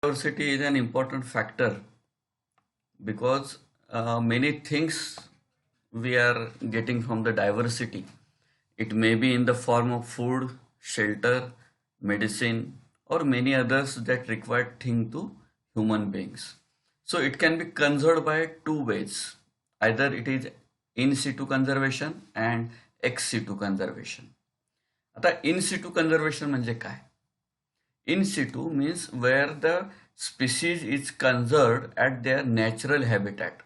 Diversity is an important factor because many things we are getting from the diversity. It may be in the form of food, shelter, medicine, or many others that require thing to human beings. So it can be conserved by two ways. Either it is in situ conservation and ex situ conservation. आता in situ conservation म्हणजे काय? In situ means where the species is conserved at their natural habitat.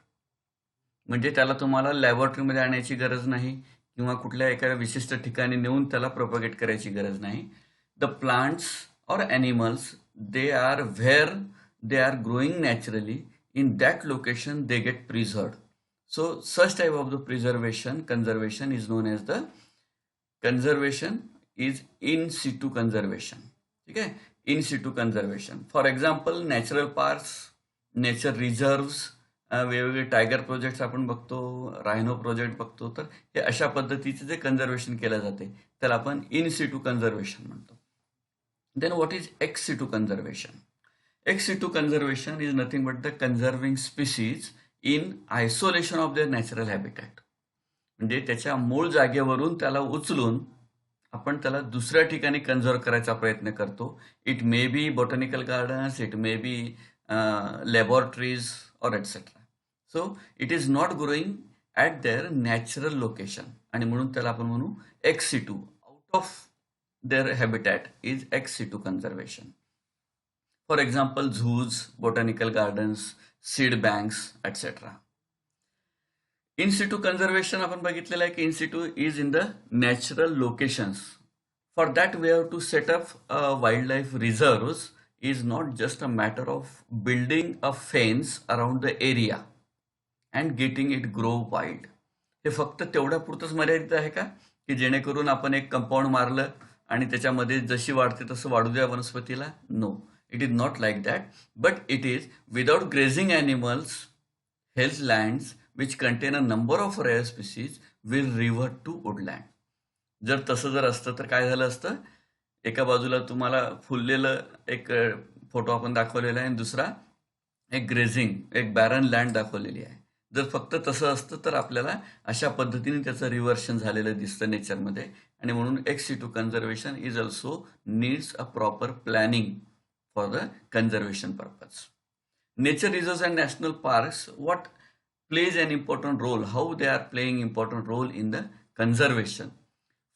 म्हणजे त्याला तुम्हाला लॅबोरेटरीमध्ये आणायची गरज नाही किंवा कुठल्या एखाद्या विशिष्ट ठिकाणी नेऊन त्याला प्रोपगेट करायची गरज नाही. द प्लांट्स और animals they are where they are growing naturally in that location they get preserved. So such type of the conservation is known as the conservation is in situ conservation. ठीक आहे, in situ conservation. For example natural parks, nature reserves, वेगवेगळे tiger projects आपण बघतो, रायनो project बघतो. तर हे अशा पद्धतीचे जे कन्झर्वेशन केलं जाते त्याला आपण इन सिटू कन्झर्वेशन म्हणतो. Then what is ex situ conservation? Ex situ conservation is nothing but the conserving species in isolation of their natural habitat. म्हणजे त्याच्या मूळ जागेवरून त्याला उचलून आपण त्याला दुसऱ्या ठिकाणी कन्झर्व करायचा प्रयत्न करतो. It may be botanical gardens, it may be laboratories और etcetera. So it is not growing at their natural location आणि म्हणून त्याला आपण म्हणू ex situ, out of their habitat is ex situ conservation. For example zoos, botanical gardens, seed banks etcetera. In situ conservation आपण बघितलेलं आहे की in situ is in the natural locations. For that we have to set up wild life reserves is not just a matter of building a fence around the area and getting it grow wild. हे फक्त तेवढ्या पुरतंच मर्यादित आहे का की जेणेकरून आपण एक कंपाऊंड मारलं आणि त्याच्यामध्ये जशी वाढते तसं वाढू द्या वनस्पतीला? No, it is not like that, but it is without grazing animals, health lands which contain a number of rare species will revert to woodland. जर तसं जर असतं तर काय झालं असतं? एका बाजूला तुम्हाला फुललेलं एक फोटो आपण दाखवलेला आहे आणि दुसरा एक ग्रेझिंग, एक बॅरन लँड दाखवलेली आहे. जर फक्त तसं असतं तर आपल्याला अशा पद्धतीने त्याचं रिव्हर्शन झालेलं दिसतं नेचरमध्ये. आणि म्हणून x situ conservation is also needs a proper planning for the conservation purpose. Nature reserves and national parks what plays an important role, how they are playing important role in the conservation.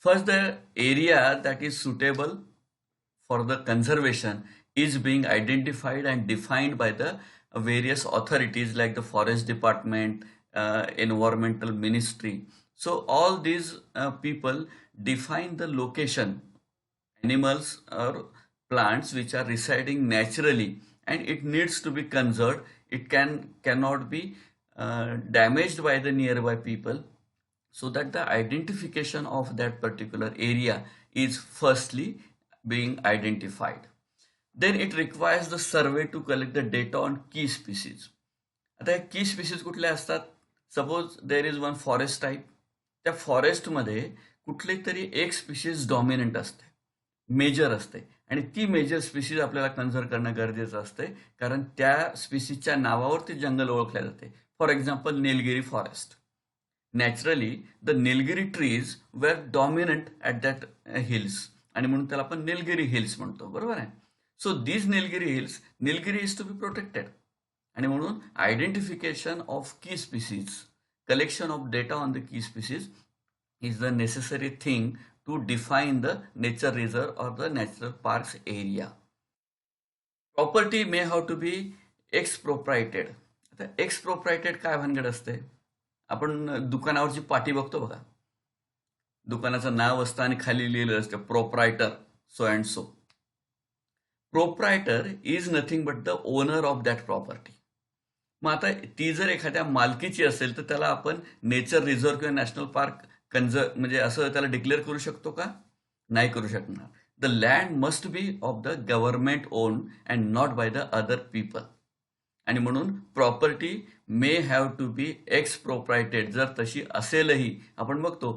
First, the area that is suitable for the conservation is being identified and defined by the various authorities like the forest department, environmental ministry. So all these people define the location, animals or plants which are residing naturally, and it needs to be conserved. It cannot be damaged by the nearby people, so that the identification of that particular area is firstly being identified. Then it requires the survey to collect the data on key species. आता की species कुठले असतात? Suppose there is one forest type. त्या फॉरेस्टमध्ये कुठली तरी एक species dominant असते, major असते, आणि ती मेजर स्पीसीज आपल्याला कन्झर्व करणं गरजेचं असते कारण त्या स्पीसीजच्या नावावर ते जंगल ओळखले जाते. For example Nilgiri forest. Naturally, the Nilgiri trees were dominant at that hills आणि म्हणून त्याला आपण Nilgiri hills म्हणतो, बरोबर आहे. So these Nilgiri hills, Nilgiri is to be protected आणि म्हणून आयडेंटिफिकेशन ऑफ की species, collection of data on the key species is the necessary thing to define the nature reserve or the natural parks area. Property may have to be expropriated. आता एक्सप्रोप्रायटेड काय भानगड असते? आपण दुकानावरची पाटी बघतो बघा, दुकानाचं नाव असतं आणि खाली लिहिलं असतं proprietor so and so. Proprietor is nothing but the owner of that property. मग आता ती जर एखाद्या मालकीची असेल तर त्याला आपण नेचर रिझर्व किंवा नॅशनल पार्क म्हणजे असं त्याला डिक्लेअर करू शकतो का? नाही करू शकणार. The land must be of the government on and not bye the other people. आणि म्हणून प्रॉपर्टी मे हॅव टू बी एक्सप्रोप्रायटेड. जर तशी असेलही, आपण बघतो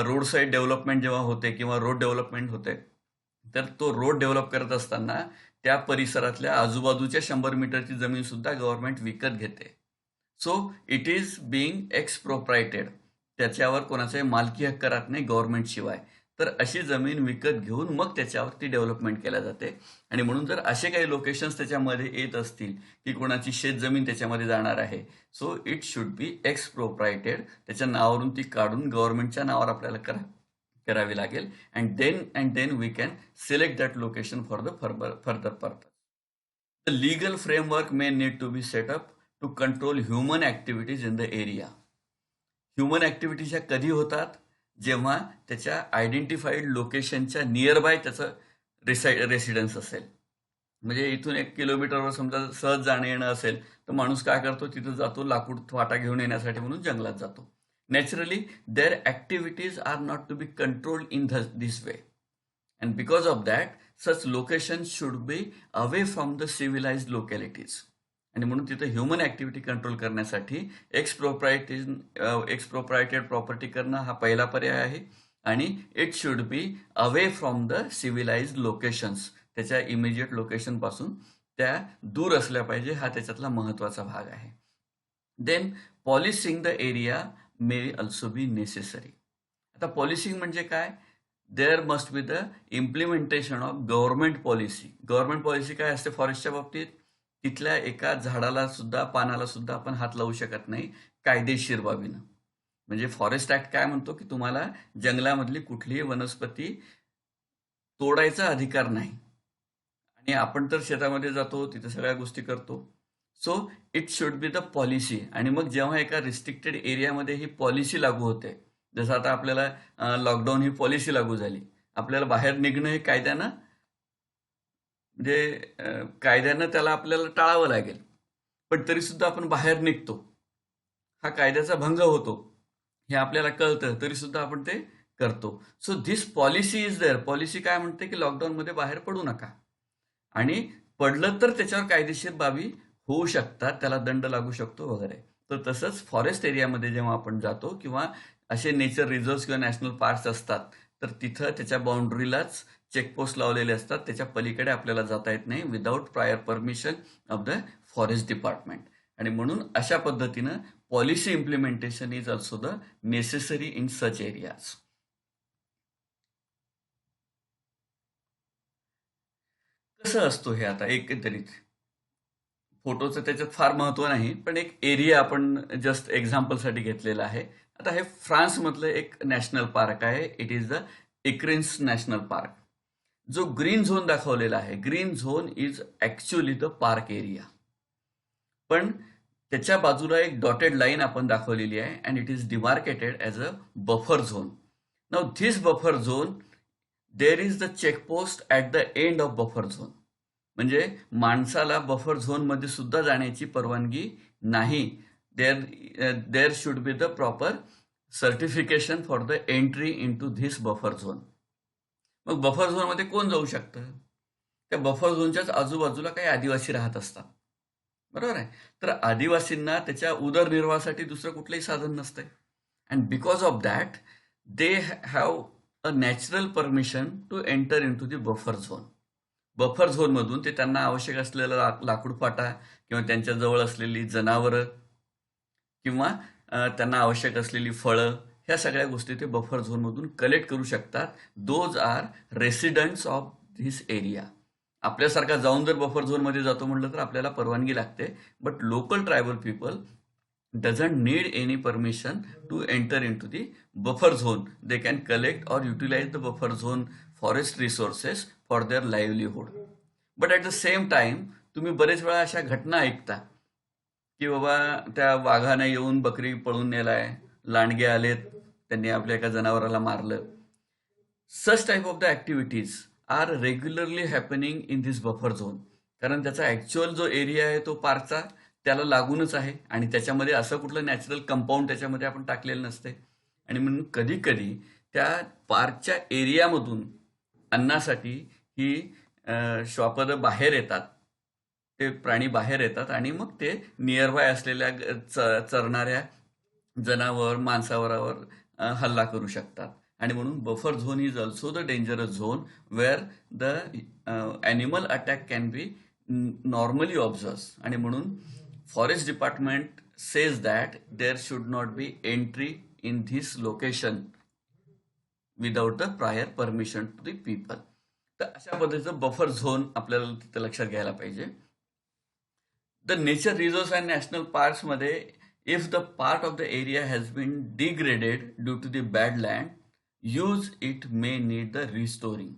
रोड साईड डेव्हलपमेंट जेव्हा होते किंवा रोड डेव्हलपमेंट होते तर तो रोड डेव्हलप करत असताना त्या परिसरातल्या आजूबाजूच्या 100 मीटरची जमीन सुद्धा गव्हर्नमेंट विकत घेते. So it is being expropriated. त्याच्यावर कोणाचाही मालकी हक्क राहत नाही गव्हर्नमेंट शिवाय. तर अशी जमीन विकत घेऊन मग त्याच्यावरती डेव्हलपमेंट केल्या जाते. आणि म्हणून जर असे काही लोकेशन्स त्याच्यामध्ये येत असतील की कोणाची शेतजमीन त्याच्यामध्ये जाणार आहे, so it should be expropriated. त्याच्या नावावरून ती काढून गव्हर्नमेंटच्या नावावर आपल्याला करावी लागेल. And then we can select that location for the further purpose. The legal framework may need to be set up to control human activities in the area. Human activities ह्या कधी होतात? जेव्हा त्याच्या आयडेंटिफाईड लोकेशनच्या नियरबाय त्याचं residence असेल. म्हणजे इथून 1 किलोमीटरवर समजा सहज जाणं येणं असेल तर माणूस काय करतो? तिथं जातो लाकूड फाटा घेऊन येण्यासाठी म्हणून जंगलात जातो. Naturally their activities are not to be controlled in this way. And because of that, such locations should be away from the civilized localities. आणि म्हणून तिथे ह्युमन ऍक्टिव्हिटी कंट्रोल करण्यासाठी एक्सप्रोप्रायटेड प्रॉपर्टी करणं हा पहिला पर्याय आहे. आणि it should be away from the civilized locations. त्याच्या इमिजिएट लोकेशन पासून त्या दूर असल्या पाहिजे, हा त्याच्यातला महत्वाचा भाग आहे. Then policing the area may also be necessary. आता पॉलिसिंग म्हणजे काय? There must be the implementation of government policy. Government policy काय असते फॉरेस्टच्या बाबतीत? तिथल्या एका झाडाला सुद्धा, पानाला सुद्धा आपण हात लावू शकत नाही कायदेशीर बाबीनं. म्हणजे फॉरेस्ट ऍक्ट काय म्हणतो की तुम्हाला जंगलामधली कुठलीही वनस्पती तोडायचा अधिकार नाही. आणि आपण तर शेतामध्ये जातो, तिथे सगळ्या गोष्टी करतो. So it should be the policy. आणि मग जेव्हा एका रिस्ट्रिक्टेड एरियामध्ये ही पॉलिसी लागू होते, जसं आता आपल्याला लॉकडाऊन ही पॉलिसी लागू झाली, आपल्याला बाहेर निघणं हे कायद्यानं, म्हणजे कायद्यानं त्याला आपल्याला टाळावं लागेल, पण तरी सुद्धा आपण बाहेर निघतो. हा कायद्याचा भंग होतो हे आपल्याला कळतं, तरी सुद्धा आपण ते करतो. So this policy is there. Policy काय म्हणते की लॉकडाऊनमध्ये बाहेर पडू नका, आणि पडलं तर त्याच्यावर कायदेशीर बाबी होऊ शकतात, त्याला दंड लागू शकतो वगैरे. तर तसंच फॉरेस्ट एरियामध्ये जेव्हा आपण जातो किंवा असे नेचर रिझर्व्ह किंवा नॅशनल पार्क्स असतात, तर तिथं त्याच्या बाउंड्रीलाच चेकपोस्ट लावलेले असतात. त्याच्या पलीकडे आपल्याला जाता येत नाही without prior permission of the forest department. आणि म्हणून अशा पद्धतीनं policy implementation is also the necessary in such areas. कसं असतो हे? आता एकंदरीत फोटोचं त्याच्यात फार महत्व नाही, पण एक एरिया आपण जस्ट एक्झाम्पलसाठी घेतलेला आहे. आता हे फ्रान्समधलं एक नॅशनल पार्क आहे. It is the Ecrins national park. जो ग्रीन झोन दाखवलेला आहे, green zone is actually the park area, पण त्याच्या बाजूला एक डॉटेड लाईन आपण दाखवलेली आहे, and it is demarcated as a buffer zone. Now this buffer zone, there is the checkpost at the end of buffer zone. म्हणजे माणसाला buffer zone मध्ये सुद्धा जाण्याची परवानगी नाही. There should be the proper certification for the entry in to this buffer zone. मग buffer zone मध्ये कोण जाऊ शकतं? त्या बफर झोनच्याच आजूबाजूला काही आदिवासी राहत असतात, बरोबर आहे. तर आदिवासींना त्याच्या उदरनिर्वाहासाठी दुसरं कुठलंही साधन नसतंय. And because of that they have a natural permission to enter in to the buffer zone. Buffer zone मधून ते त्यांना आवश्यक असलेला लाकूड फाटा किंवा त्यांच्या जवळ असलेली जनावरं किंवा त्यांना आवश्यक असलेली फळं, ह्या सगळ्या गोष्टी ते बफर झोन मधून कलेक्ट करू शकतात. Those are residents of this area. आपल्यासारखा जाऊन जर बफर झोन मध्ये जातो म्हटलं तर आपल्याला परवानगी लागते, but local tribal people doesn't need any permission to enter into the buffer zone. They can collect or utilize the buffer zone forest resources for their livelihood. But at the same time, तुम्ही बरेच वेळा अशा घटना ऐकता की बाबा त्या वाघाने येऊन बकरी पळून नेलाय, लांडगे आलेत, त्यांनी आपल्या एका जनावराला मारलं. Such type of the activities are regularly happening in this buffer zone. कारण त्याचा ऍक्च्युअल जो एरिया आहे तो पार्कचा त्याला लागूनच आहे, आणि त्याच्यामध्ये असं कुठलं नॅचरल कंपाऊंड त्याच्यामध्ये आपण टाकलेलं नसते. आणि म्हणून कधी कधी त्या पार्कच्या एरियामधून अन्नासाठी ही श्वापद बाहेर येतात, ते प्राणी बाहेर येतात, आणि मग ते नियरबाय असलेल्या चरणाऱ्या जनावर माणसावरावर हल्ला करू शकतात. आणि म्हणून buffer zone is also the dangerous zone where the animal attack can be normally observe. आणि म्हणून forest department says that there should not be entry in this location without the prior permission to the people. तर अशा पद्धतीचं buffer zone आपल्याला तिथं लक्षात घ्यायला पाहिजे. The nature reserves and national पार्क्समध्ये if the part of the area has been degraded due to the bad land use it may need the restoring.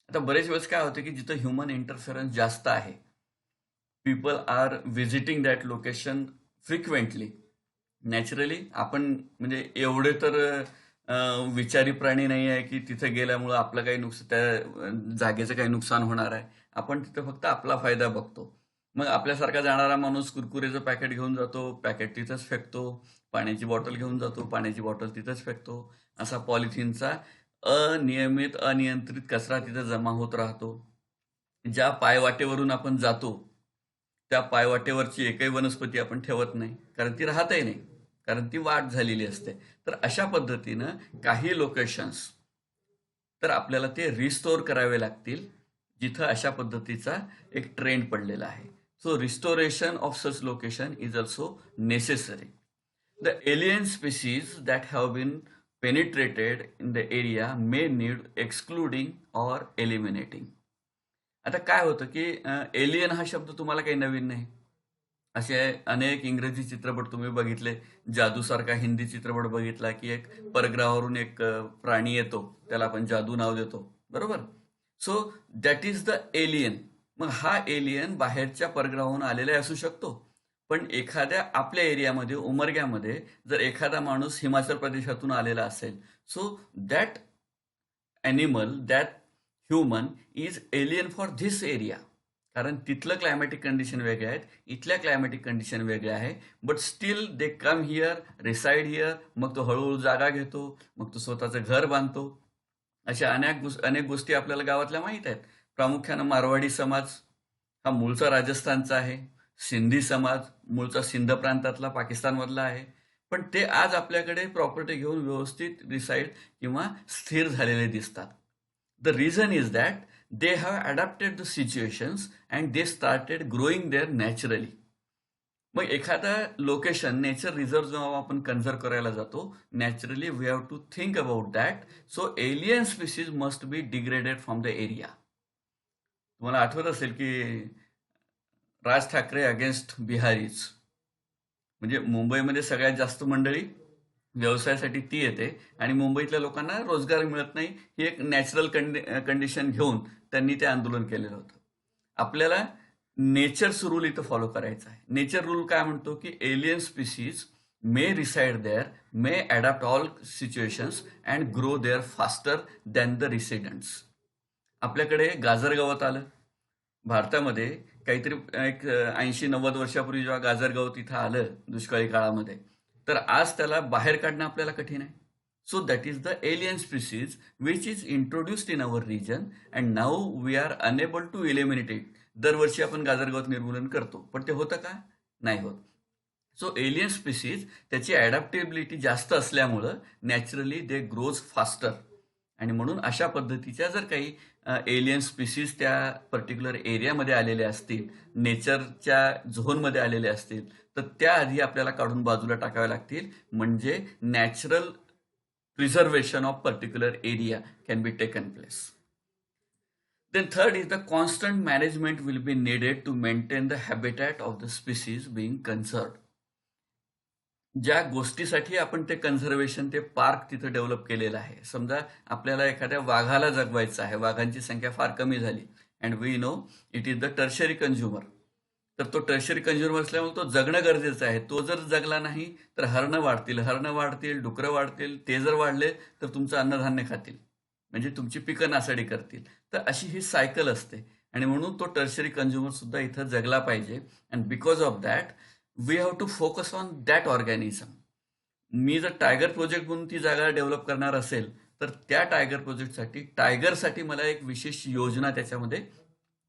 आता बरेच वेळेस काय होतं की जिथं ह्युमन इंटरफेरन्स जास्त आहे, people are visiting that location frequently. Naturally आपण म्हणजे एवढे तर विचारी प्राणी नाही आहे की तिथे गेल्यामुळं आपलं काही नुकसान, त्या जागेचं काही नुकसान होणार आहे. आपण तिथे फक्त आपला फायदा बघतो. मग आपल्यासारखा जाणारा माणूस कुरकुरेचं पॅकेट घेऊन जातो, पॅकेट तिथंच फेकतो, पाण्याची बॉटल घेऊन जातो, पाण्याची बॉटल तिथंच फेकतो. असा पॉलिथिनचा अनियमित अनियंत्रित कचरा तिथं जमा होत राहतो. ज्या पायवाटेवरून आपण जातो त्या पायवाटेवरची एकही वनस्पती आपण ठेवत नाही, कारण ती राहतही नाही, कारण ती वाढ झालेली असते. तर अशा पद्धतीनं काही लोकेशन्स तर आपल्याला ते रिस्टोर करावे लागतील जिथं अशा पद्धतीचा एक ट्रेंड पडलेला आहे. So restoration of such location is also necessary. The alien species that have been penetrated in the area may need excluding or eliminating. आता काय होतं की एलियन हा शब्द तुम्हाला काही नवीन नाही. असे अनेक इंग्रजी चित्रपट तुम्ही बघितले, जादूसारखा हिंदी चित्रपट बघितला की एक परग्रहावरून एक प्राणी येतो, त्याला आपण जादू नाव देतो, बरोबर. So that is the alien. मग हा एलियन बाहेरच्या परग्रहावरून आलेला असू शकतो, पण एखाद्या आपल्या एरियामध्ये उमरग्यामध्ये जर एखादा माणूस हिमाचल प्रदेशातून आलेला असेल, so that animal, that human is alien for this area. कारण तिथलं क्लायमॅटिक कंडिशन वेगळे आहेत, इथल्या क्लायमॅटिक कंडिशन वेगळे आहे. But still they come here, reside here. मग तो हळूहळू जागा घेतो, मग तो स्वतःचं घर बांधतो. अशा अनेक गोष्टी आपल्याला गावातल्या माहीत आहेत. प्रामुख्यानं मारवाडी समाज हा मूळचा राजस्थानचा आहे, सिंधी समाज मूळचा सिंध प्रांतातला पाकिस्तानमधला आहे. पण ते आज आपल्याकडे प्रॉपर्टी घेऊन व्यवस्थित रिसाइड किंवा स्थिर झालेले दिसतात. The reason is that they have adapted the situations and they started growing there naturally. मग एखादा लोकेशन नेचर रिझर्व जेव्हा आपण कन्झर्व करायला जातो, naturally we have to think about that. So alien species must be degraded from the area. तुम्हाला आठवत असेल की राज ठाकरे अगेन्स्ट बिहारीज, म्हणजे मुंबईमध्ये सगळ्यात जास्त मंडळी व्यवसायासाठी ती येते आणि मुंबईतल्या लोकांना रोजगार मिळत नाही, ही एक नॅचरल कंडिशन घेऊन त्यांनी ते आंदोलन केलेलं होतं. आपल्याला नेचरच रूल इथं फॉलो करायचा आहे. नेचर रूल काय म्हणतो की alien species may reside there, may adapt all situations and grow there faster than the residents. आपल्याकडे गाजर गवत आलं भारतामध्ये काहीतरी एक 80-90 वर्षापूर्वी जेव्हा गाजर गवत इथं आलं दुष्काळी काळामध्ये, तर आज त्याला बाहेर काढणं आपल्याला कठीण आहे. So that is the alien species which is introduced in our region and now we are unable to eliminate it. दरवर्षी आपण गाजरगवत निर्मूलन करतो, पण ते होतं का? नाही होत. सो एलियन स्पीसीज त्याची ॲडॅप्टेबिलिटी जास्त असल्यामुळं नॅचरली दे ग्रोज फास्टर. आणि म्हणून अशा पद्धतीच्या जर काही एलियन स्पीसीज त्या पर्टिक्युलर एरियामध्ये आलेले असतील, नेचरच्या झोनमध्ये आलेले असतील, तर त्या आधी आपल्याला काढून बाजूला टाकाव्या लागतील, म्हणजे natural preservation of particular area can be taken place. Then third is the constant management will be needed to maintain the habitat of the species being conserved. ज्या गोष्टीसाठी आपण ते कन्झर्वेशन, ते पार्क तिथं डेव्हलप केलेलं आहे. समजा आपल्याला एखाद्या वाघाला जगवायचं आहे, वाघांची संख्या फार कमी झाली, and we know it is the tertiary consumer. तर तो टर्शरी कंझ्युमर असल्यामुळे तो जगणं गरजेचं आहे. तो जर जगला नाही तर हरणं वाढतील, डुकरं वाढतील. ते जर वाढले तर तुमचं अन्नधान्य खातील, म्हणजे तुमची पिकं नासाडी करतील. तर अशी ही सायकल असते, आणि म्हणून तो टर्शरी कंझ्युमर सुद्धा इथं जगला पाहिजे. And because of that we have to focus on that organism. मी जर टायगर प्रोजेक्ट म्हणून ती जागा डेव्हलप करणार असेल, तर त्या टायगर प्रोजेक्टसाठी, टायगरसाठी मला एक विशेष योजना त्याच्यामध्ये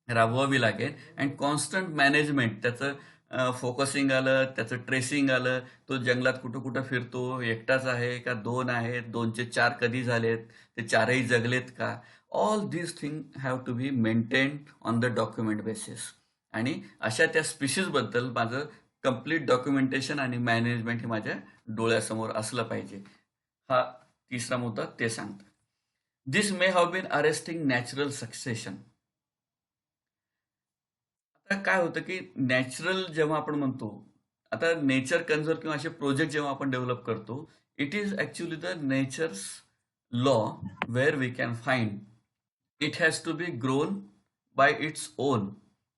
राबवावी लागेल. अँड कॉन्स्टंट मॅनेजमेंट, त्याचं फोकसिंग आलं, त्याचं ट्रेसिंग आलं, तो जंगलात कुठं कुठं फिरतो, एकटाच आहे का दोन आहेत, 2चे 4 कधी झालेत, ते चारही जगलेत का. All these thing have to be maintained on the document basis. आणि अशा त्या स्पीशीजबद्दल माझं कम्प्लीट डॉक्युमेंटेशन आणि मॅनेजमेंट हे माझ्या डोळ्यासमोर असलं पाहिजे. हा तिसरा मुद्दा ते सांगतं. This may have been arresting natural succession. आता काय होतं की नॅचरल जेव्हा आपण म्हणतो, आता नेचर कन्झर्व किंवा असे प्रोजेक्ट जेव्हा आपण डेव्हलप करतो, it is actually the nature's law where we can find it has to be grown by its own.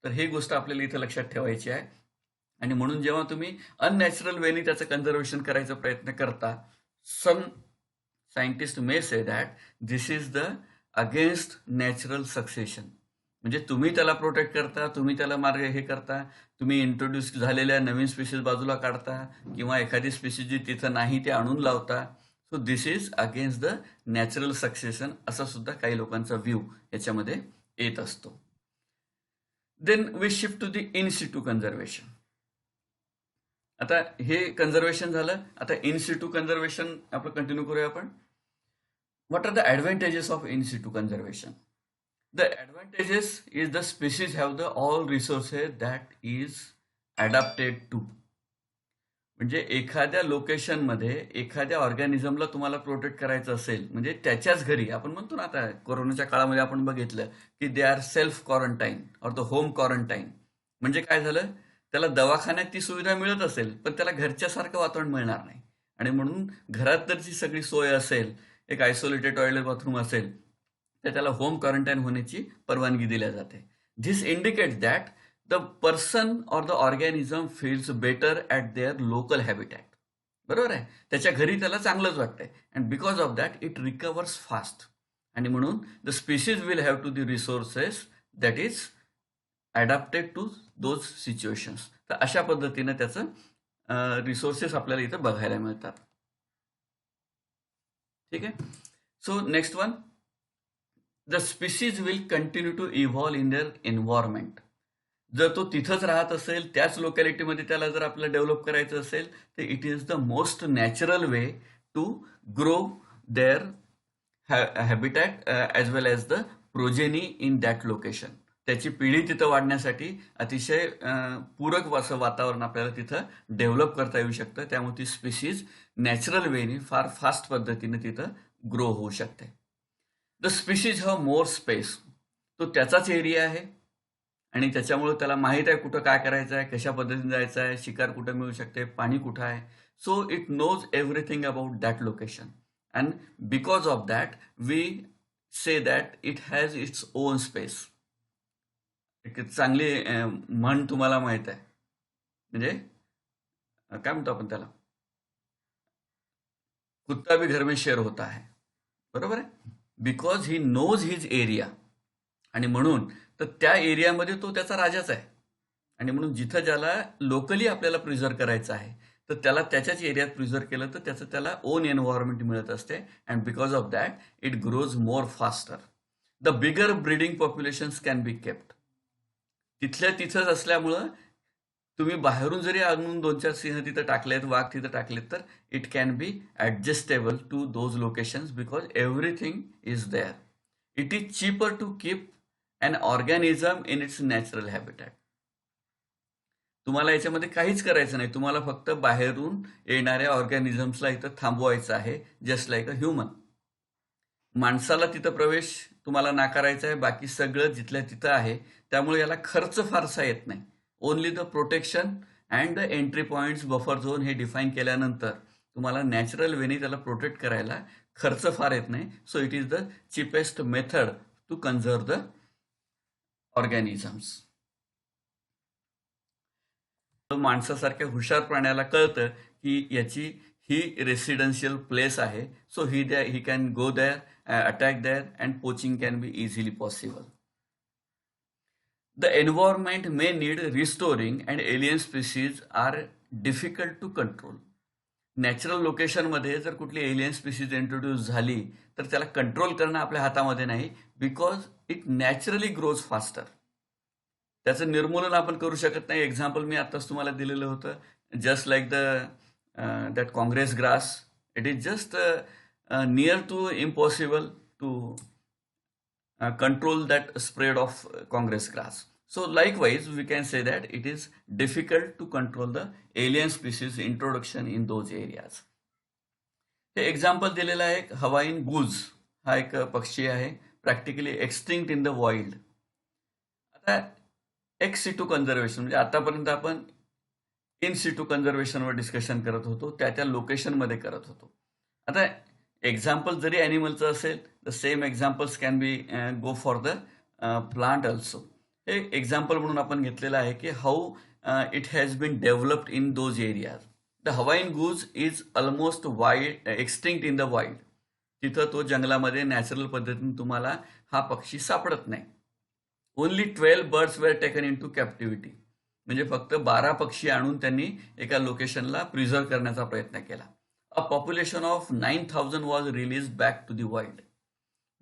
तर ही गोष्ट आपल्याला इथे लक्षात ठेवायची आहे. आणि म्हणून जेव्हा तुम्ही अननॅचरल वेनी त्याचं कन्झर्वेशन करायचा प्रयत्न करता, some scientist may say that this is the against natural succession. म्हणजे तुम्ही त्याला प्रोटेक्ट करता, तुम्ही त्याला मार्ग हे करता, तुम्ही इंट्रोड्यूस झालेल्या नवीन स्पीशीज बाजूला काढता किंवा एखादी स्पीशीज जी तिथं नाही ते आणून लावता. So this is against the natural succession, असा सुद्धा काही लोकांचा व्ह्यू याच्यामध्ये येत असतो. Then we shift to the in situ conservation. आता हे कन्झर्वेशन झालं. आता इन सिटू कन्झर्वेशन आपण कंटिन्यू करूया आपण. What are the advantages of in situ conservation? The advantages is the species have the all resources that is adapted to. म्हणजे एखाद्या लोकेशनमध्ये एखाद्या ऑर्गॅनिझमला तुम्हाला प्रोटेक्ट करायचं असेल, म्हणजे त्याच्याच घरी, आपण म्हणतो ना आता कोरोनाच्या काळामध्ये आपण बघितलं की they are self quarantine or the home quarantine. म्हणजे काय झालं, त्याला दवाखान्यात ती सुविधा मिळत असेल पण त्याला घरच्यासारखं वातावरण मिळणार नाही. आणि म्हणून घरात जर ती सगळी सोय असेल, एक आयसोलेटेड टॉयलेट बाथरूम असेल, तर त्याला होम क्वारंटाईन होण्याची परवानगी दिल्या जाते. This indicates that the person or the organism feels better at their local habitat. बरोबर आहे, त्याच्या घरी त्याला चांगलंच वाटतंय. And because of that it recovers fast. आणि म्हणून the species will have to the resources that is adapted to those situations. तर अशा पद्धतीनं त्याचं रिसोर्सेस आपल्याला इथं बघायला मिळतात. ठीक आहे. So next one, the species will continue to evolve in their environment. जर तो तिथंच राहत असेल, त्याच लोकॅलिटीमध्ये त्याला जर आपल्याला डेव्हलप करायचं असेल, तर it is the most natural way to grow their habitat as well as the progeny in that location. त्याची पिढी तिथं वाढण्यासाठी अतिशय पूरक असं वातावरण आपल्याला तिथं डेव्हलप करता येऊ शकतं. त्यामुळे ती स्पीशीज नॅचरल वेनी फार फास्ट पद्धतीने तिथं ग्रो होऊ शकते. The species have more space. तो त्याचाच एरिया आहे आणि त्याच्यामुळे त्याला माहीत आहे कुठं काय करायचं आहे, कशा पद्धतीने जायचं आहे, शिकार कुठं मिळू शकते, पाणी कुठं आहे. So it knows everything about that location. And because of that we say that it has its own space. एक चांगली म्हण तुम्हाला माहित आहे, म्हणजे काय म्हणतो आपण त्याला, कुत्ता भी घर में शेर होता है. बरोबर आहे, because he knows his area. आणि म्हणून तर त्या एरियामध्ये तो त्याचा राजाच आहे. आणि म्हणून जिथं ज्याला लोकली आपल्याला प्रिझर्व करायचं आहे, तर त्याला त्याच्याच एरियात प्रिझर्व केलं तर त्याचं त्याला ओन एन्व्हायरमेंट मिळत असते. And because of that it grows more faster. The bigger breeding populations can be kept. तिथल्या तिथंच असल्यामुळं तुम्ही बाहेरून जरी आणून 2-4 सिंह तिथं टाकलेत, वाघ तिथं टाकलेत, तर it can be adjustable to those locations because everything is there. It is cheaper to keep an organism in its natural habitat. तुम्हाला याच्यामध्ये काहीच करायचं नाही, तुम्हाला फक्त बाहेरून येणाऱ्या ऑर्गॅनिझम्सला इथं थांबवायचं आहे, जस्ट लाईक अ ह्युमन. माणसाला तिथं प्रवेश तुम्हाला नाकारायचा आहे, बाकी सगळं जिथल्या तिथं आहे. त्यामुळे याला खर्च फारसा येत नाही. Only the protection and the entry points, buffer zone हे डिफाईन केल्यानंतर तुम्हाला नॅचरल वेनी त्याला प्रोटेक्ट करायला खर्च फार येत नाही. So it is the cheapest method to conserve the organisms. माणसासारख्या हुशार प्राण्याला कळतं की याची ही रेसिडेन्शियल प्लेस आहे. So he can go there, attack there, and poaching can be easily possible. The environment may need restoring and alien species are difficult to control. Natural लोकेशनमध्ये जर कुठली एलियन स्पीसीज इंट्रोड्यूस झाली तर त्याला control करणं आपल्या हातामध्ये नाही, because it naturally grows faster. त्याचं निर्मूलन आपण करू शकत नाही. एक्झाम्पल मी आताच तुम्हाला दिलेलं होतं. Just like that Congress grass, it is just near to impossible to control that spread of Congress grass. So likewise, we can say that it is difficult to control the alien species introduction in those areas. हे example दिलेलं आहे. Hawaiian गुज हा एक पक्षी आहे, practically extinct in the wild. आता x situ conservation म्हणजे आतापर्यंत आपण इन सिटू कन्झर्वेशनवर डिस्कशन करत होतो, त्या लोकेशनमध्ये करत होतो. आता एक्झाम्पल जरी ॲनिमलचं असेल, the same examples can be go for the plant also. हे एक्झाम्पल म्हणून आपण घेतलेलं आहे की how it has been developed in those areas. The Hawaiian goose is almost wild, extinct in the wild. तिथं तो जंगलामध्ये नॅचरल पद्धतीने तुम्हाला हा पक्षी सापडत नाही. Only 12 birds were taken into captivity. म्हणजे फक्त 12 पक्षी आणून त्यांनी एका लोकेशनला प्रिझर्व करण्याचा प्रयत्न केला. A population of 9,000 was release back to the wild.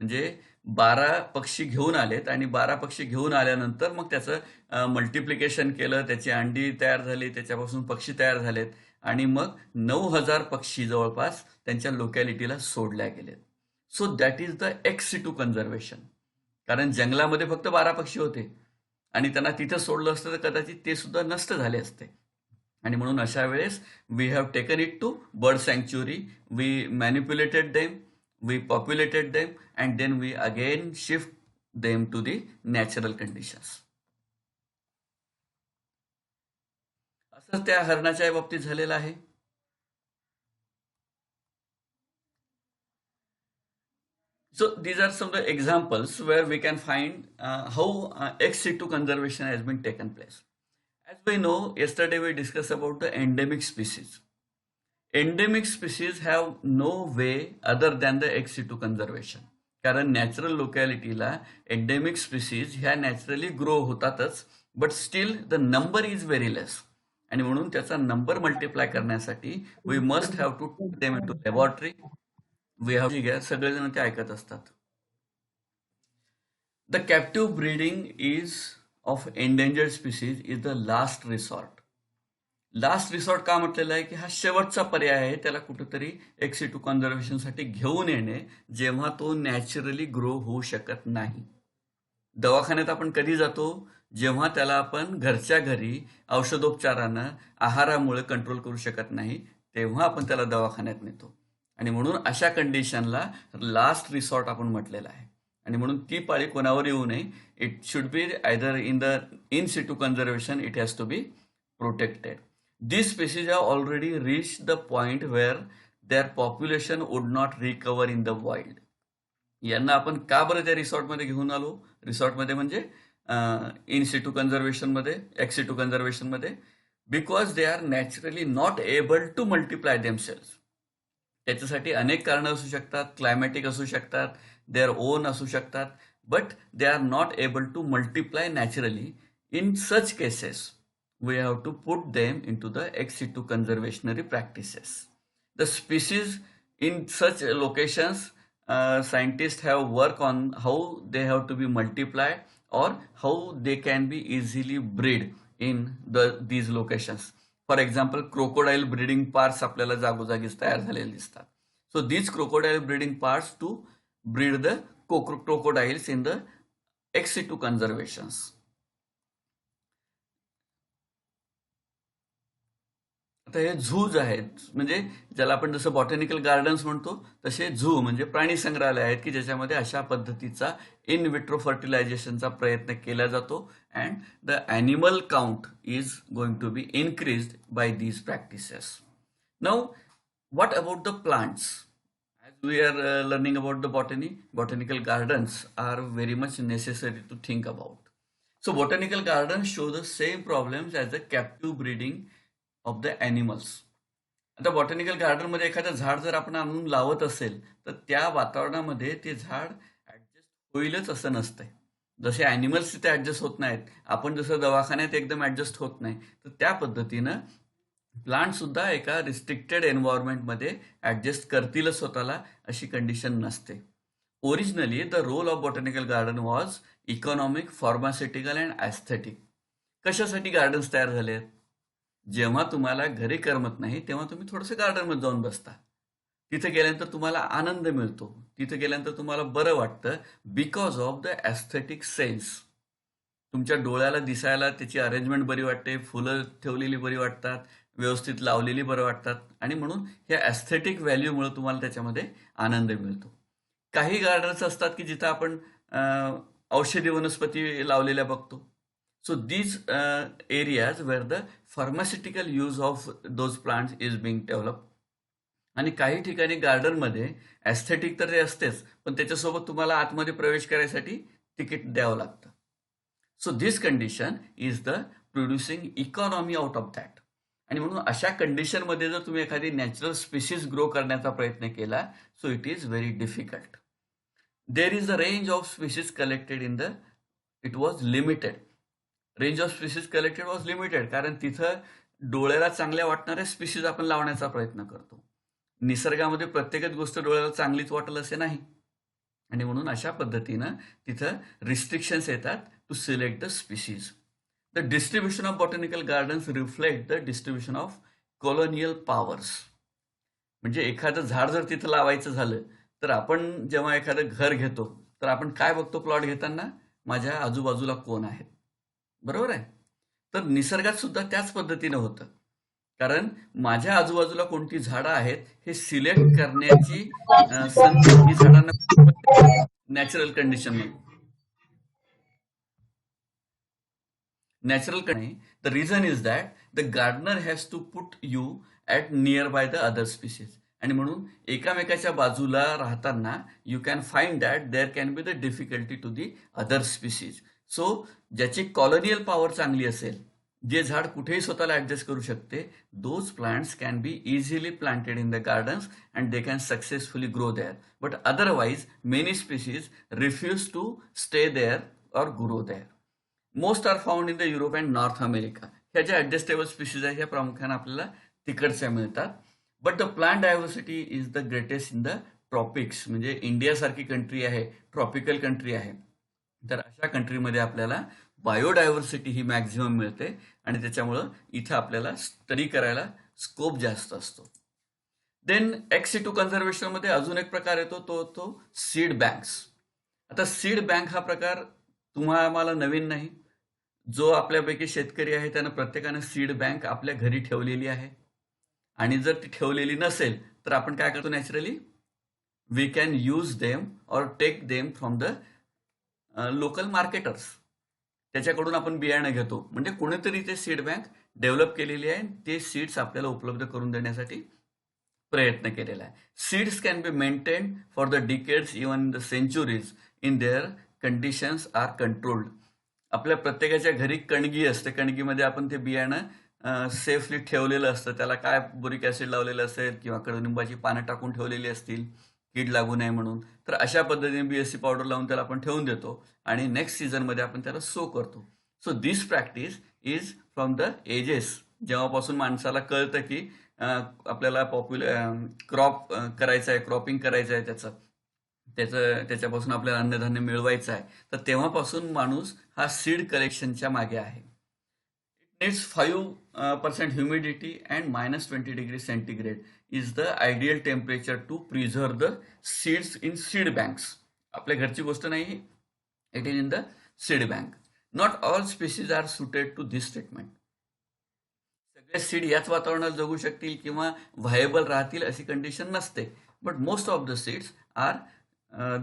म्हणजे 12 पक्षी घेऊन आलेत आणि 12 पक्षी घेऊन आल्यानंतर मग त्याचं मल्टिप्लिकेशन केलं, त्याची अंडी तयार झाली, त्याच्यापासून पक्षी तयार झालेत आणि मग 9,000 पक्षी जवळपास त्यांच्या लोकॅलिटीला सोडल्या गेलेत. So that is the x situ conservation. कारण जंगलामध्ये फक्त 12 पक्षी होते आणि त्यांना तिथं सोडलं असतं तर कदाचित ते सुद्धा नष्ट झाले असते. आणि म्हणून अशा वेळेस we have taken it to bird sanctuary, we manipulated them, we populated them and then we again shift them to the natural conditions. असं त्या हरणाच्या बाबतीत झालेलं आहे. So these are some of the examples where we can find how ex situ conservation has been taken place. As we know, yesterday we discussed about the endemic species. Endemic species have no way other than the ex situ conservation. कारण natural लोकॅलिटीला endemic species ह्या naturally grow होतातच, but still the number is very less. आणि म्हणून त्याचा number multiply करण्यासाठी we must have to take them into laboratory. We have घ्या, सगळेजण ते ऐकत असतात. The captive breeding is of endangered species is the last resort. Last resort का म्हटलेलं आहे की हा शेवटचा पर्याय आहे त्याला कुठेतरी एक्स सिटू कन्झर्वेशनसाठी घेऊन येणे, जेव्हा तो नॅचरली ग्रो होऊ शकत नाही. दवाखान्यात आपण कधी जातो? जेव्हा त्याला आपण घरच्या घरी औषधोपचारानं, आहारामुळे कंट्रोल करू शकत नाही, तेव्हा आपण त्याला दवाखान्यात नेतो. आणि म्हणून अशा कंडिशनला लास्ट रिसॉर्ट आपण म्हटलेलं आहे. आणि म्हणून ती पाळी कोणावर येऊ नये. It should be either in situ conservation, it has to be protected. These species have already reached the point where their population would not recover in the wild. यांना आपण का बरं त्या रिसॉर्टमध्ये घेऊन आलो? रिसॉर्टमध्ये म्हणजे इन सिटू कन्झर्वेशनमध्ये, एक्स सिटू कन्झर्वेशनमध्ये, because they are naturally not able to multiply themselves. त्याच्यासाठी अनेक कारणं असू शकतात, क्लायमॅटिक असू शकतात, देअर ओन असू शकतात, but they are not able to multiply naturally. In such cases we have to put them into the ex situ conservationary practices. The species in such locations, scientists have worked on how they have to be multiplied or how they can be easily bred in these locations. For example, crocodile breeding parts आपल्याला जागोजागीच तयार झालेले दिसतात. So these crocodile breeding parts to breed the crocodiles in the ex situ conservations. आता हे झूज आहेत, म्हणजे ज्याला आपण जसं बॉटॅनिकल गार्डन्स म्हणतो तसे झू म्हणजे प्राणी संग्रहालय आहेत की ज्याच्यामध्ये अशा पद्धतीचा इन विट्रो फर्टिलायझेशनचा प्रयत्न केला जातो. And the animal count is going to be increased by these practices. Now what about the plants? As we are learning about the botany, botanical gardens are very much necessary to think about. So botanical gardens show the same problems as the captive breeding of the animals. आता botanical गार्डनमध्ये एखादं झाड जर आपण आणून लावत असेल तर त्या वातावरणामध्ये ते झाड ॲडजस्ट होईलच असं नसतंय. जसे ॲनिमल्स तिथे ॲडजस्ट होत नाहीत, आपण जसं दवाखान्यात एकदम ॲडजस्ट होत नाही, तर त्या पद्धतीनं प्लांट सुद्धा एका रिस्ट्रिक्टेड एन्व्हायरमेंटमध्ये ॲडजस्ट करतीलच स्वतःला, अशी कंडिशन नसते. Originally the role of botanical garden was economic, pharmaceutical and aesthetic. कशासाठी गार्डन्स तयार झाले आहेत? जेव्हा तुम्हाला घरी करमत नाही तेव्हा तुम्ही थोडंसं गार्डनमध्ये जाऊन बसता. तिथे गेल्यानंतर तुम्हाला आनंद मिळतो. तिथे गेल्यानंतर तुम्हाला बरं वाटतं because of the aesthetic sense. तुमच्या डोळ्याला दिसायला त्याची अरेंजमेंट बरी वाटते, फुलं ठेवलेली बरी वाटतात, व्यवस्थित लावलेली बरं वाटतात आणि म्हणून ह्या ॲस्थेटिक व्हॅल्यूमुळे तुम्हाला त्याच्यामध्ये आनंद मिळतो. काही गार्डन्स असतात की जिथं आपण औषधी वनस्पती लावलेल्या बघतो. So these areas where the pharmaceutical use of those plants is being develop. आणि काही ठिकाणी गार्डनमध्ये ॲस्थेटिक तर ते असतेच, पण त्याच्यासोबत तुम्हाला आतमध्ये प्रवेश करायसाठी तिकीट द्यावं लागतं. So this condition is the producing economy out of that. आणि म्हणून अशा कंडिशनमध्ये जर तुम्ही एखादी नॅचरल स्पीसीज ग्रो करण्याचा प्रयत्न केला, so it is very difficult. There is a range of species collected in the, it was limited. Range of species collected was limited कारण तिथं डोळ्याला चांगल्या वाटणाऱ्या स्पीसीज आपण लावण्याचा प्रयत्न करतो. निसर्गामध्ये प्रत्येकच गोष्ट डोळ्याला चांगलीच वाटेल असे नाही. आणि म्हणून अशा पद्धतीनं तिथं रिस्ट्रिक्शन्स येतात to select the species. The distribution of botanical gardens reflect the distribution of colonial powers. म्हणजे एखादं झाड जर तिथं लावायचं झालं तर आपण जेव्हा एखादं घर घेतो तर आपण काय बघतो प्लॉट घेताना? माझ्या आजूबाजूला कोण आहेत, बरोबर आहे? तर निसर्गात सुद्धा त्याच पद्धतीनं होतं. कारण माझ्या आजूबाजूला कोणती झाडं आहेत हे सिलेक्ट करण्याची संधी ही झाडांना नॅचरल कंडिशन मध्ये. The reason is that the gardener has to put you at near by the other species. आणि म्हणून एकामेकाच्या बाजूला राहताना you can find that there can be the difficulty to the other species. So ज्याची colonial power चांगली असेल, जे झाड कुठेही स्वतःला ऍडजस्ट करू शकते, those plants can be easily planted in the gardens and they can successfully grow there. But otherwise many species refuse to stay there और grow there. Most are found in the Europe and North America. ह्या ज्या adjustable species आहेत ह्या प्रामुख्याने आपल्याला तिकडच्या मिळतात. But the plant diversity is the greatest in the tropics. म्हणजे इंडियासारखी कंट्री आहे, ट्रॉपिकल कंट्री आहे, तर अशा कंट्रीमध्ये आपल्याला बायोडायव्हर्सिटी ही मॅक्झिमम मिळते आणि त्याच्यामुळं इथं आपल्याला स्टडी करायला स्कोप जास्त असतो. देन एक्स सिटू कन्झर्वेशनमध्ये अजून एक प्रकार येतो, तो सीड बँक्स. आता सीड बँक हा प्रकार तुम्हाला नवीन नाही. जो आपल्यापैकी शेतकरी आहे त्यानं प्रत्येकानं सीड बँक आपल्या घरी ठेवलेली आहे. आणि जर ती ठेवलेली नसेल तर आपण काय करतो naturally? We can use them और take them from the local marketers. त्याच्याकडून आपण बियाणं घेतो. म्हणजे कोणीतरी ते सीड बँक डेव्हलप केलेली आहे, ते सीड्स आपल्याला उपलब्ध करून देण्यासाठी प्रयत्न केलेला आहे. Seeds can be maintain for the decades, even the centuries, in their conditions are controlled. आपल्या प्रत्येकाच्या घरी कणगी असते, कणगीमध्ये आपण ते बियाणं सेफली ठेवलेलं असतं. त्याला काय बोरिक ॲसिड लावलेलं असेल किंवा कडुनिंबाची पानं टाकून ठेवलेली असतील कीड लागू नये म्हणून. तर अशा पद्धतीने BSC पावडर लावून त्याला आपण ठेवून देतो आणि नेक्स्ट सीझनमध्ये आपण त्याला सो करतो. So this practice is from the ages. जेव्हापासून माणसाला कळतं की आपल्याला क्रॉप करायचं आहे, क्रॉपिंग करायचं आहे, त्याच्यापासून आपल्याला अन्नधान्य मिळवायचं आहे, तर तेव्हापासून माणूस हा सीड कलेक्शनच्या मागे आहे. It needs 5% humidity and -20 degree centigrade is the ideal temperature to preserve the seeds in seed banks. आपल्या घरची गोष्ट नाही, it is in the seed bank. Not all species are suited to this treatment. सगळे seed याच वातावरणात जगू शकतील किंवा व्हायबल राहतील अशी कंडिशन नसते. But most of the seeds are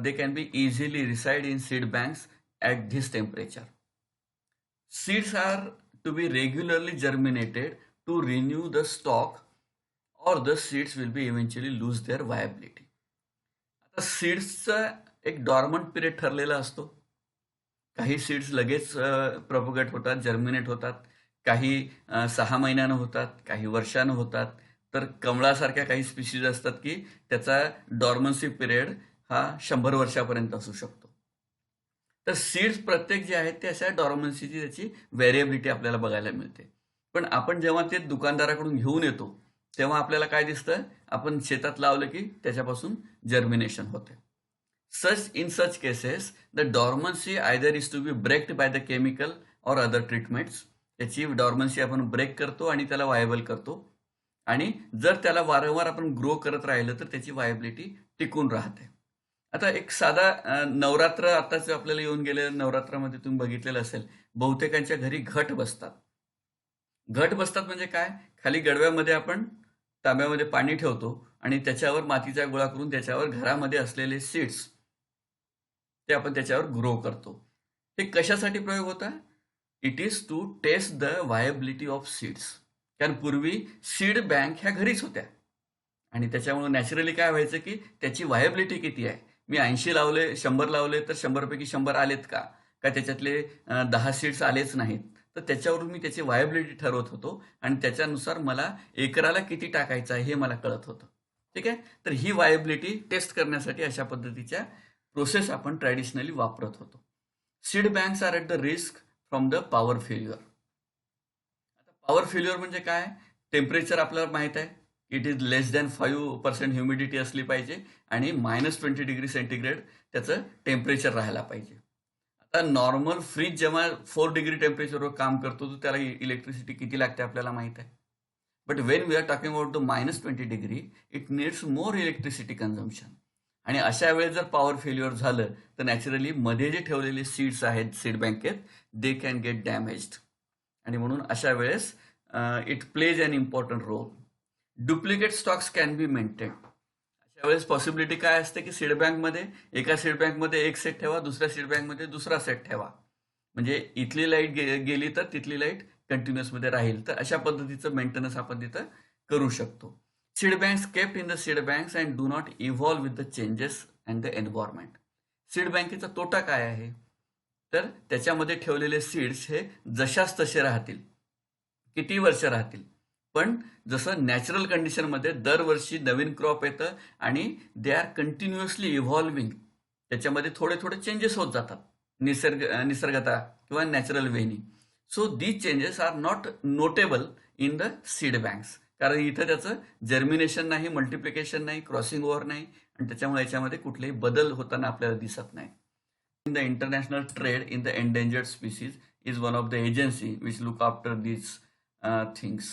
they can be easily reside in seed banks at this temperature. Seeds are to be regularly germinated to renew the stock or the seeds will be eventually lose their viability. आता सीड्सचा एक dormant period ठरलेला असतो. काही seeds लगेच propagate होतात, germinate होतात, काही 6 महिन्यानं होतात, काही वर्षानं होतात. तर कमळासारख्या काही स्पीसीज असतात की त्याचा डॉर्मन्सी पिरियड हा 100 वर्षापर्यंत असू शकतो. तर सीड्स प्रत्येक जे आहेत ते अशा डॉर्मन्सीची त्याची व्हेरिएबिलिटी आपल्याला बघायला मिळते. पण आपण जेव्हा ते दुकानदाराकडून घेऊन येतो तेव्हा आपल्याला काय दिसतं? आपण शेतात लावलं की त्याच्यापासून जर्मिनेशन होते. In such cases, the dormancy either is to be breaked by the chemical or other treatments. त्याची डॉर्मन्सी आपण ब्रेक करतो आणि त्याला व्हायबल करतो. आणि जर त्याला वारंवार आपण ग्रो करत राहिलं तर त्याची व्हायबिलिटी टिकून राहते. आता एक साधा नवरात्र आताच आपल्याला येऊन गेले, नवरात्रामध्ये तुम्ही बघितलेलं असेल, बहुतेकांच्या घरी घट बसतात. घट बसतात म्हणजे काय? खाली गडव्यामध्ये आपण तांब्यामध्ये पाणी ठेवतो आणि त्याच्यावर मातीचा गोळा करून त्याच्यावर घरामध्ये असलेले सीड्स ते आपण त्याच्यावर ग्रो करतो. हे कशासाठी प्रयोग होता? It is to test the viability of seeds. कारण पूर्वी सीड बँक ह्या घरीच होत्या आणि त्याच्यामुळे नॅचरली काय व्हायचं की त्याची व्हायबिलिटी किती आहे. मी 80 लावले, 100 लावले तर 100 पैकी 100 आलेत का त्याच्यातले 10 सीड्स आलेच नाहीत. तर त्याच्यावरून मी त्याची व्हायबिलिटी ठरवत होतो आणि त्याच्यानुसार मला एकराला किती टाकायचं आहे हे मला कळत होतं. ठीक आहे. तर ही व्हायबिलिटी टेस्ट करण्यासाठी अशा पद्धतीच्या प्रोसेस आपण ट्रॅडिशनली वापरत होतो. Seed banks are at the risk from the power failure. आता पॉवर फेल्युअर म्हणजे काय? टेम्परेचर आपल्याला माहित आहे, it is less than 5% humidity असली पाहिजे आणि -20°C त्याचं टेम्परेचर राहायला पाहिजे. आता नॉर्मल फ्रीज जेव्हा 4 डिग्री टेम्परेचरवर काम करतो तर त्याला इलेक्ट्रिसिटी किती लागते आपल्याला माहित आहे. But when we are talking about the -20°, it needs more electricity consumption. आणि अशा वेळेस जर पॉवर फेल्युअर झालं तर नॅचरली मध्ये जे ठेवलेले सीड्स आहेत सीड बँकेत, दे कॅन गेट डॅमेज्ड. आणि म्हणून अशा वेळेस it plays an important role. Duplicate stocks can be maintain. अशा वेळेस पॉसिबिलिटी काय असते की सीड बँकमध्ये एका सीड बँकमध्ये एक सेट ठेवा, दुसऱ्या सीड बँकमध्ये दुसरा सेट ठेवा. म्हणजे इथली लाईट गेली तर तिथली लाईट कंटिन्युअसमध्ये राहील. तर अशा पद्धतीचं मेंटेनन्स आपण तिथं करू शकतो. Seed banks kept in the seed banks and do not evolve with the changes and the environment. Seed बँकेचा तोटा काय आहे? तर त्याच्यामध्ये ठेवलेले सीड्स हे जशाच तसे राहतील, किती वर्ष राहतील. पण जसं नॅचरल कंडिशनमध्ये दरवर्षी नवीन क्रॉप येतं आणि दे आर कंटिन्युअसली इव्हॉल्विंग. त्याच्यामध्ये थोडे थोडे चेंजेस होत जातात निसर्गता किंवा नॅचरल वेनी. So these changes are not notable in the seed banks. कारण इथं त्याचं जर्मिनेशन नाही, मल्टिप्लिकेशन नाही, क्रॉसिंग ओव्हर नाही आणि त्याच्यामुळे याच्यामध्ये कुठलेही बदल होताना आपल्याला दिसत नाही. In the international trade in the endangered species is one of the agency which look after these things.